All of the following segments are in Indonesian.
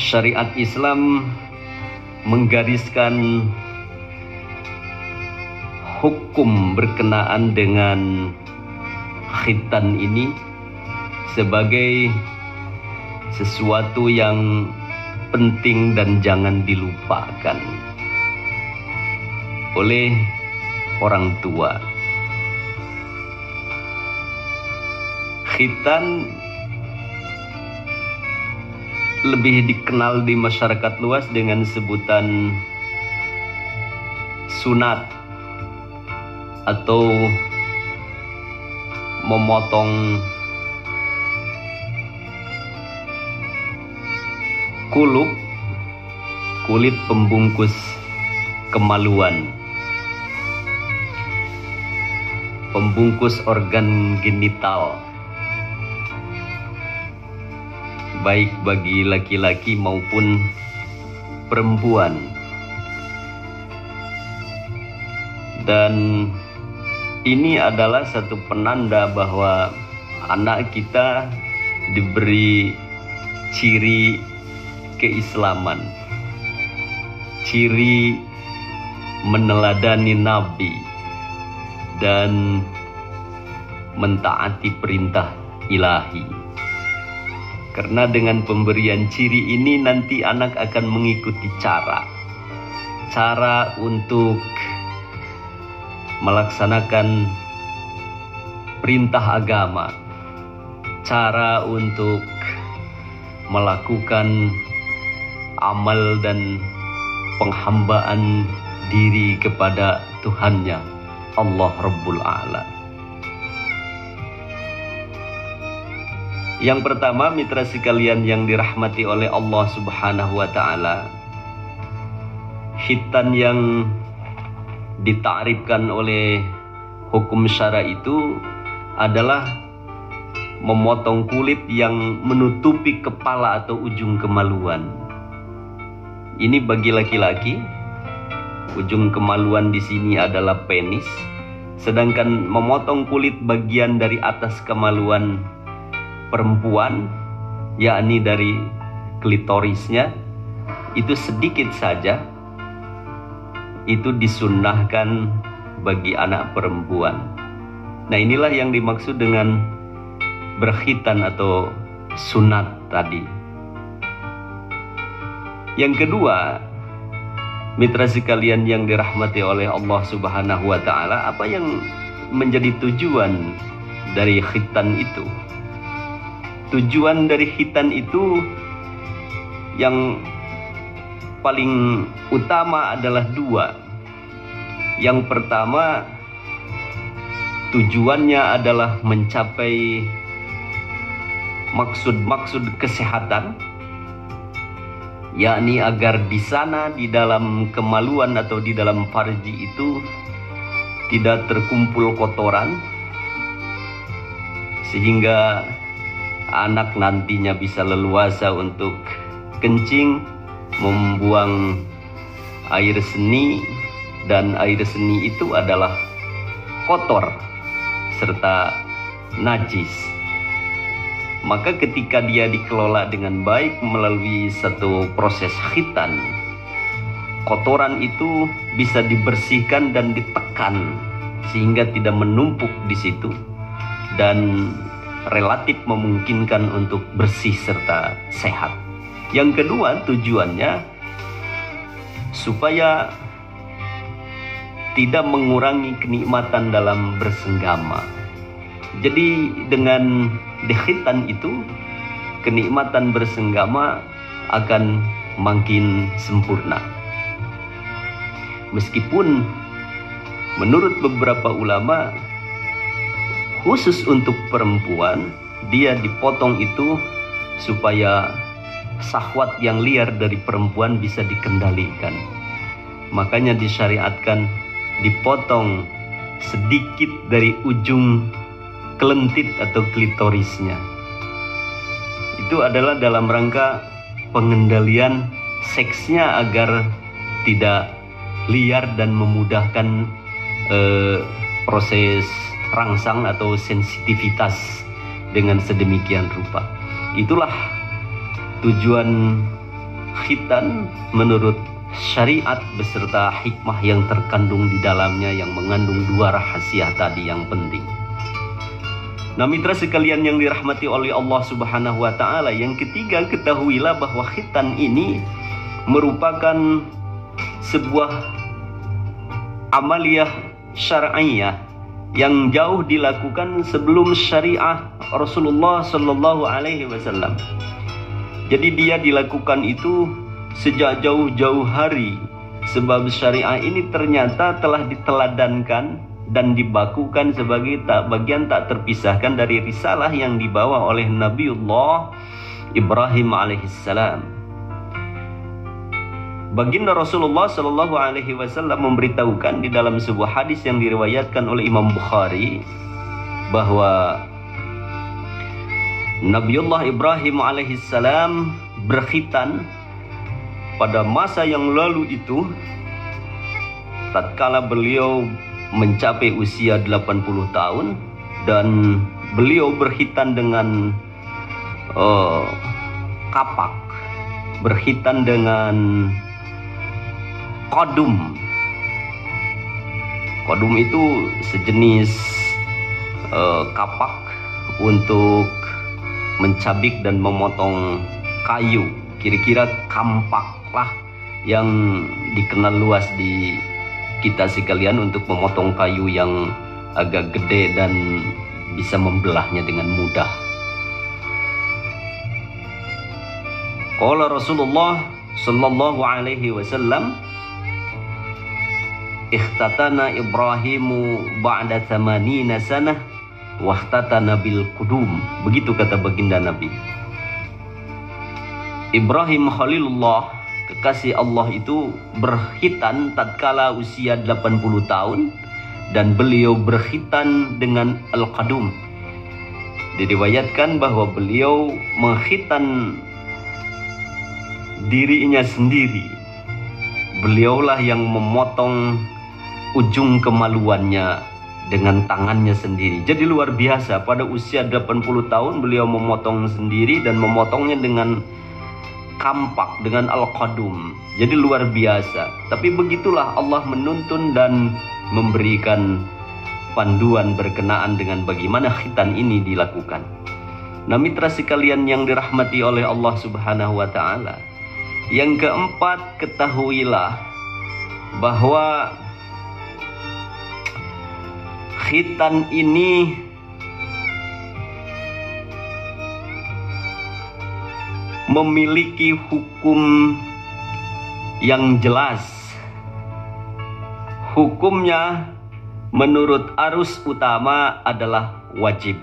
syariat Islam menggariskan hukum berkenaan dengan khitan ini sebagai sesuatu yang penting dan jangan dilupakan oleh orang tua. Khitan lebih dikenal di masyarakat luas dengan sebutan sunat atau memotong kulit pembungkus kemaluan, pembungkus organ genital, baik bagi laki-laki maupun perempuan. Dan ini adalah satu penanda bahwa anak kita diberi ciri keislaman, ciri meneladani Nabi dan mentaati perintah ilahi. Karena dengan pemberian ciri ini nanti anak akan mengikuti cara untuk melaksanakan perintah agama, cara untuk melakukan amal dan penghambaan diri kepada Tuhannya, Allah Rabbul A'la. Yang pertama, mitra sekalian yang dirahmati oleh Allah Subhanahu wa Ta'ala, khitan yang ditakrifkan oleh hukum syara itu adalah memotong kulit yang menutupi kepala atau ujung kemaluan. Ini bagi laki-laki, ujung kemaluan di sini adalah penis, sedangkan memotong kulit bagian dari atas kemaluan perempuan, yakni dari klitorisnya, itu sedikit saja, itu disunnahkan bagi anak perempuan. Nah, inilah yang dimaksud dengan berkhitan atau sunat tadi. Yang kedua, mitra sekalian yang dirahmati oleh Allah Subhanahu wa Ta'ala, apa yang menjadi tujuan dari khitan itu? Tujuan dari khitan itu yang paling utama adalah dua. Yang pertama, tujuannya adalah mencapai maksud-maksud kesehatan, yakni agar di sana, di dalam kemaluan atau di dalam farji itu tidak terkumpul kotoran, sehingga anak nantinya bisa leluasa untuk kencing, membuang air seni, dan air seni itu adalah kotor serta najis. Maka ketika dia dikelola dengan baik melalui satu proses khitan, kotoran itu bisa dibersihkan dan ditekan sehingga tidak menumpuk di situ dan relatif memungkinkan untuk bersih serta sehat. Yang kedua, tujuannya supaya tidak mengurangi kenikmatan dalam bersenggama. Jadi dengan dikhitan itu, kenikmatan bersenggama akan makin sempurna. Meskipun menurut beberapa ulama, khusus untuk perempuan, dia dipotong itu supaya syahwat yang liar dari perempuan bisa dikendalikan. Makanya disyariatkan dipotong sedikit dari ujung kelentit atau klitorisnya. Itu adalah dalam rangka pengendalian seksnya agar tidak liar dan memudahkan proses rangsang atau sensitivitas dengan sedemikian rupa. Itulah tujuan khitan menurut syariat beserta hikmah yang terkandung di dalamnya, yang mengandung dua rahasia tadi yang penting. Nah, mitra sekalian yang dirahmati oleh Allah Subhanahu wa taala, yang ketiga, ketahuilah bahwa khitan ini merupakan sebuah amaliyah syar'iyah yang jauh dilakukan sebelum syariah Rasulullah Sallallahu Alaihi Wasallam. Jadi dia dilakukan itu sejak jauh-jauh hari, sebab syariah ini ternyata telah diteladankan dan dibakukan sebagai bagian tak terpisahkan dari risalah yang dibawa oleh Nabiullah Ibrahim alaihissalam. Baginda Rasulullah Shallallahu Alaihi Wasallam memberitahukan di dalam sebuah hadis yang diriwayatkan oleh Imam Bukhari bahwa Nabiullah Ibrahim alaihissalam berkhitan pada masa yang lalu itu, tatkala beliau mencapai usia 80 tahun dan beliau berkhitan dengan kapak, berkhitan dengan qadum. Qadum itu sejenis kapak untuk mencabik dan memotong kayu, kira-kira kampak lah yang dikenal luas di kita sekalian untuk memotong kayu yang agak gede dan bisa membelahnya dengan mudah. Qala Rasulullah Sallallahu Alaihi Wasallam, ikhtatana Ibrahimu ba'da 80 sanah wahtatana bil qudum. Begitu kata baginda Nabi. Ibrahim Khalilullah, kekasih Allah itu berkhitan tatkala usia 80 tahun dan beliau berkhitan dengan al-qadum. Diriwayatkan bahwa beliau mengkhitan dirinya sendiri. Beliaulah yang memotong ujung kemaluannya dengan tangannya sendiri. Jadi luar biasa, pada usia 80 tahun beliau memotong sendiri dan memotongnya dengan kampak, dengan al-qadum. Jadi luar biasa. Tapi begitulah Allah menuntun dan memberikan panduan berkenaan dengan bagaimana khitan ini dilakukan. Nah, mitra sekalian yang dirahmati oleh Allah Subhanahu wa taala, yang keempat, ketahuilah bahwa khitan ini memiliki hukum yang jelas. Hukumnya menurut arus utama adalah wajib.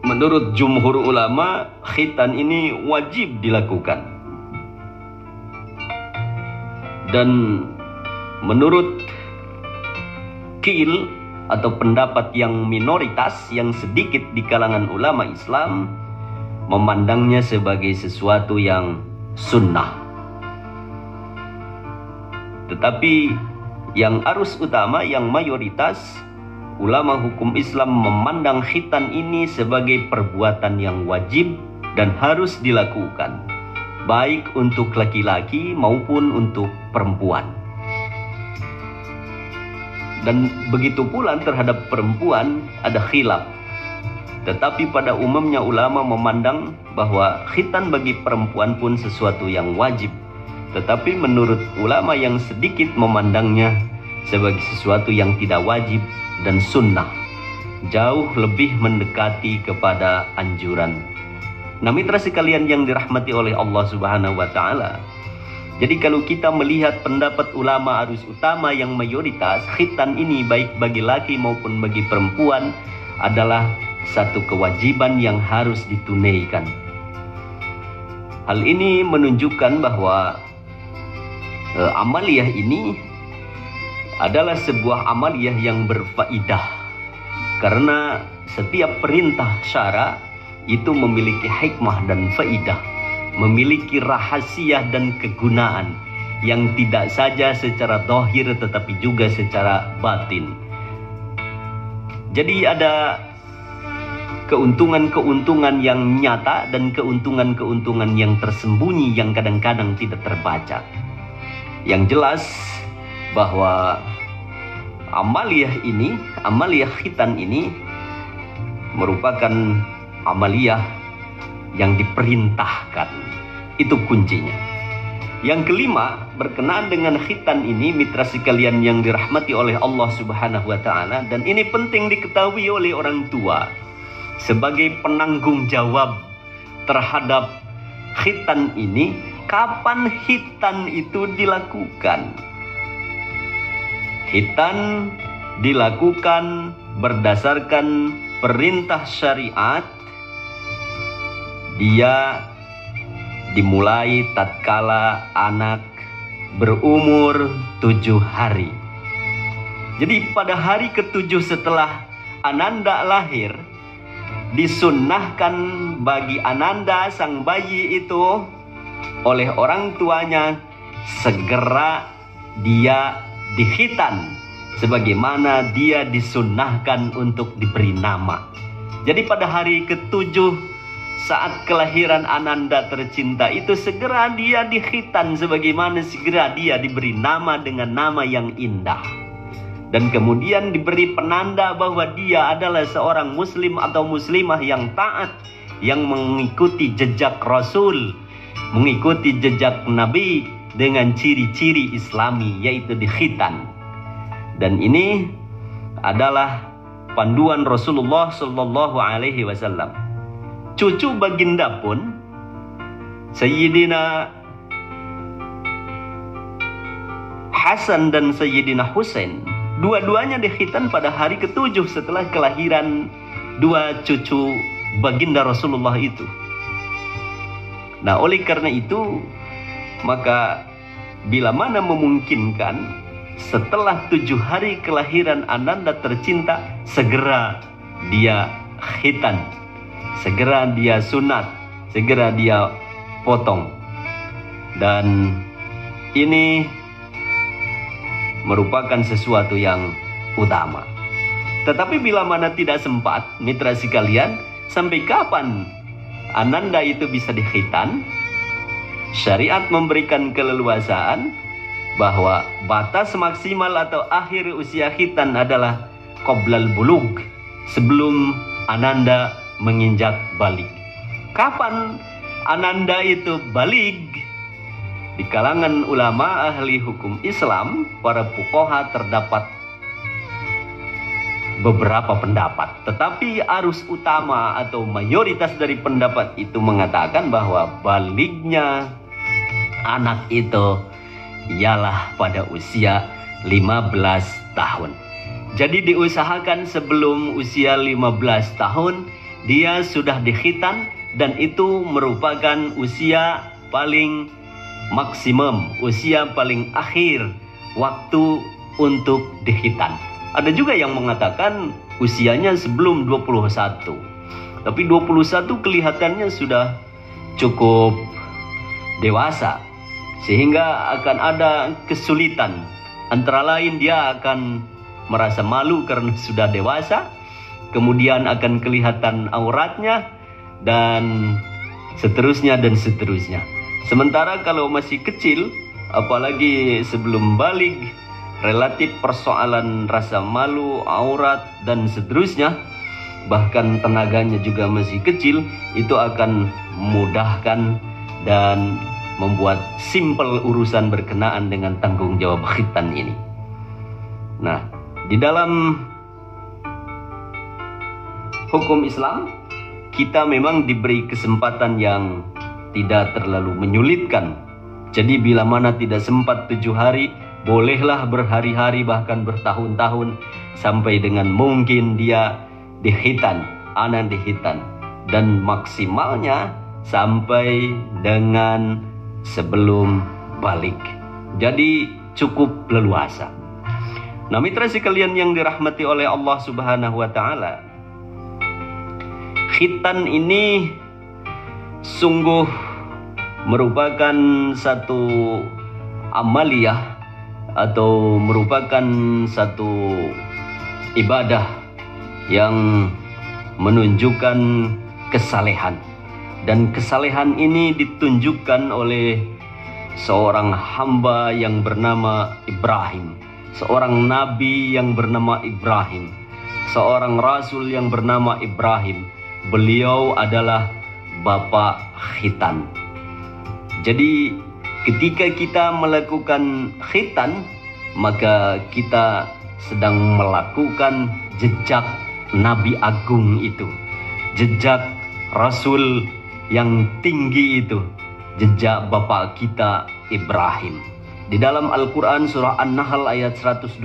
Menurut jumhur ulama, khitan ini wajib dilakukan. Dan menurut qil atau pendapat yang minoritas, yang sedikit di kalangan ulama Islam, memandangnya sebagai sesuatu yang sunnah. Tetapi yang arus utama, yang mayoritas ulama hukum Islam memandang khitan ini sebagai perbuatan yang wajib dan harus dilakukan, baik untuk laki-laki maupun untuk perempuan. Dan begitu pula terhadap perempuan ada khilaf. Tetapi pada umumnya ulama memandang bahwa khitan bagi perempuan pun sesuatu yang wajib. Tetapi menurut ulama yang sedikit memandangnya sebagai sesuatu yang tidak wajib dan sunnah, jauh lebih mendekati kepada anjuran. Nah, mitra sekalian yang dirahmati oleh Allah Subhanahu wa taala, jadi kalau kita melihat pendapat ulama arus utama yang mayoritas, khitan ini baik bagi laki maupun bagi perempuan adalah satu kewajiban yang harus ditunaikan. Hal ini menunjukkan bahwa amaliyah ini adalah sebuah amaliyah yang berfaedah, karena setiap perintah syara itu memiliki hikmah dan faedah, memiliki rahasia dan kegunaan yang tidak saja secara zahir tetapi juga secara batin. Jadi ada keuntungan-keuntungan yang nyata dan keuntungan-keuntungan yang tersembunyi yang kadang-kadang tidak terbaca. Yang jelas bahwa amaliyah khitan ini merupakan amaliyah yang diperintahkan. Itu kuncinya. Yang kelima, berkenaan dengan khitan ini, mitra sekalian yang dirahmati oleh Allah Subhanahu wa taala, dan ini penting diketahui oleh orang tua sebagai penanggung jawab terhadap khitan ini. Kapan khitan itu dilakukan? Khitan dilakukan berdasarkan perintah syariat. Dia dimulai tatkala anak berumur 7 hari. Jadi pada hari ke-7 setelah Ananda lahir, disunnahkan bagi Ananda sang bayi itu oleh orang tuanya segera dia dikhitan sebagaimana dia disunnahkan untuk diberi nama. Jadi pada hari ke-7 saat kelahiran Ananda tercinta itu segera dia dikhitan sebagaimana segera dia diberi nama dengan nama yang indah. Dan kemudian diberi penanda bahwa dia adalah seorang muslim atau muslimah yang taat, yang mengikuti jejak Rasul, mengikuti jejak Nabi dengan ciri-ciri Islami, yaitu dikhitan. Dan ini adalah panduan Rasulullah Shallallahu Alaihi Wasallam. Cucu baginda pun Sayyidina Hasan dan Sayyidina Husain, dua-duanya dikhitan pada hari ke-7 setelah kelahiran dua cucu baginda Rasulullah itu. Nah, oleh karena itu, maka bila mana memungkinkan setelah 7 hari kelahiran Ananda tercinta, segera dia khitan, segera dia sunat, segera dia potong. Dan ini merupakan sesuatu yang utama. Tetapi bila mana tidak sempat, mitra sekalian, sampai kapan Ananda itu bisa dikhitan? Syariat memberikan keleluasaan bahwa batas maksimal atau akhir usia khitan adalah qoblal bulug, sebelum Ananda menginjak balik. Kapan Ananda itu balik? Di kalangan ulama ahli hukum Islam, para fuqaha, terdapat beberapa pendapat. Tetapi arus utama atau mayoritas dari pendapat itu mengatakan bahwa baliknya anak itu ialah pada usia 15 tahun. Jadi diusahakan sebelum usia 15 tahun dia sudah dikhitan, dan itu merupakan usia paling maksimum, usia paling akhir waktu untuk dikhitan. Ada juga yang mengatakan usianya sebelum 21. Tapi 21 kelihatannya sudah cukup dewasa, sehingga akan ada kesulitan. Antara lain dia akan merasa malu karena sudah dewasa, kemudian akan kelihatan auratnya, dan seterusnya dan seterusnya. Sementara kalau masih kecil, apalagi sebelum balik, relatif persoalan rasa malu, aurat, dan seterusnya, bahkan tenaganya juga masih kecil, itu akan memudahkan dan membuat simpel urusan berkenaan dengan tanggung jawab khitan ini. Nah, di dalam hukum Islam, kita memang diberi kesempatan yang tidak terlalu menyulitkan. Jadi bila mana tidak sempat 7 hari, bolehlah berhari-hari bahkan bertahun-tahun, sampai dengan mungkin dia dikhitan, anak dikhitan. Dan maksimalnya sampai dengan sebelum balik. Jadi cukup leluasa. Nah, mitra sekalian yang dirahmati oleh Allah Subhanahu wa taala, khitan ini sungguh merupakan satu amaliyah atau merupakan satu ibadah yang menunjukkan kesalehan. Dan kesalehan ini ditunjukkan oleh seorang hamba yang bernama Ibrahim, seorang nabi yang bernama Ibrahim, seorang rasul yang bernama Ibrahim. Beliau adalah bapak khitan. Jadi ketika kita melakukan khitan, maka kita sedang melakukan jejak Nabi Agung itu, jejak Rasul yang tinggi itu, jejak bapak kita Ibrahim. Di dalam Al-Quran surah An-Nahl ayat 123,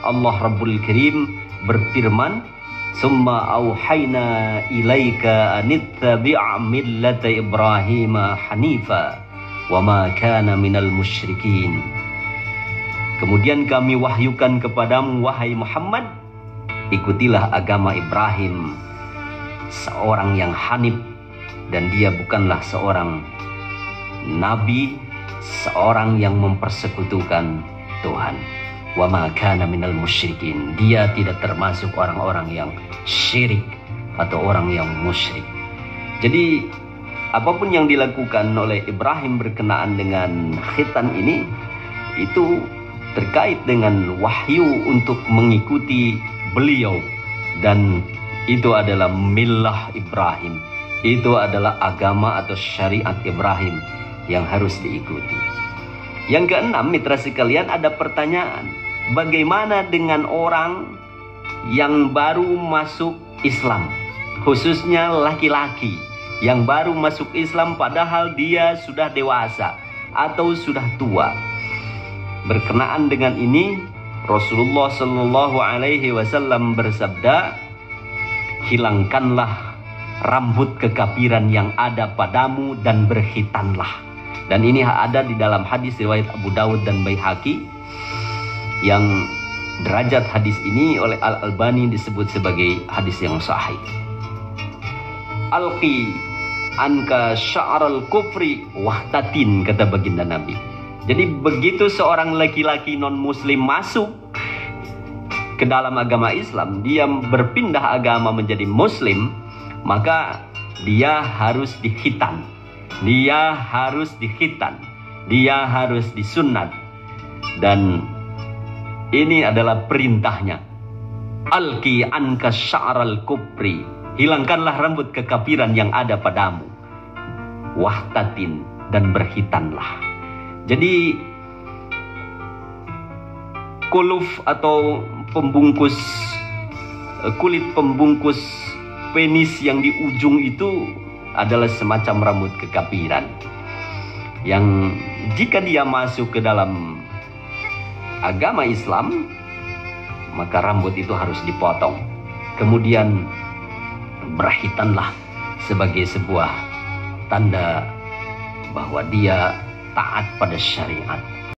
Allah Rabbul Karim berfirman, "Summa auhayna ilaika anittabi' millata Ibrahim hanifa wa ma kana minal musyrikin." Kemudian kami wahyukan kepadamu, wahai Muhammad, ikutilah agama Ibrahim, seorang yang hanif, dan dia bukanlah seorang nabi, seorang yang mempersekutukan Tuhan. Wa ma kana minal musyrikin. Dia tidak termasuk orang-orang yang syirik atau orang yang musyrik. Jadi apapun yang dilakukan oleh Ibrahim berkenaan dengan khitan ini, itu terkait dengan wahyu untuk mengikuti beliau, dan itu adalah millah Ibrahim, itu adalah agama atau syariat Ibrahim yang harus diikuti. Yang keenam, mitra sekalian, ada pertanyaan, bagaimana dengan orang yang baru masuk Islam, khususnya laki-laki yang baru masuk Islam padahal dia sudah dewasa atau sudah tua? Berkenaan dengan ini, Rasulullah Shallallahu Alaihi Wasallam bersabda, hilangkanlah rambut kekafiran yang ada padamu dan berkhitanlah. Dan ini ada di dalam hadis riwayat Abu Dawud dan Baihaqi, yang derajat hadis ini oleh Al-Albani disebut sebagai hadis yang sahih. Alqi anka sya'ral kufri wahtatin, kata baginda Nabi. Jadi begitu seorang laki-laki non-muslim masuk ke dalam agama Islam, dia berpindah agama menjadi muslim, maka dia harus dikhitan, dia harus dikhitan, dia harus disunat. Dan ini adalah perintahnya. Alqi anka sya'ral kufri, hilangkanlah rambut kekafiran yang ada padamu, wahtatin, dan berkhitanlah. Jadi kuluf atau pembungkus, kulit pembungkus penis yang di ujung itu adalah semacam rambut kekafiran, yang jika dia masuk ke dalam agama Islam, maka rambut itu harus dipotong, kemudian berkhitanlah sebagai sebuah tanda bahwa dia taat pada syariat.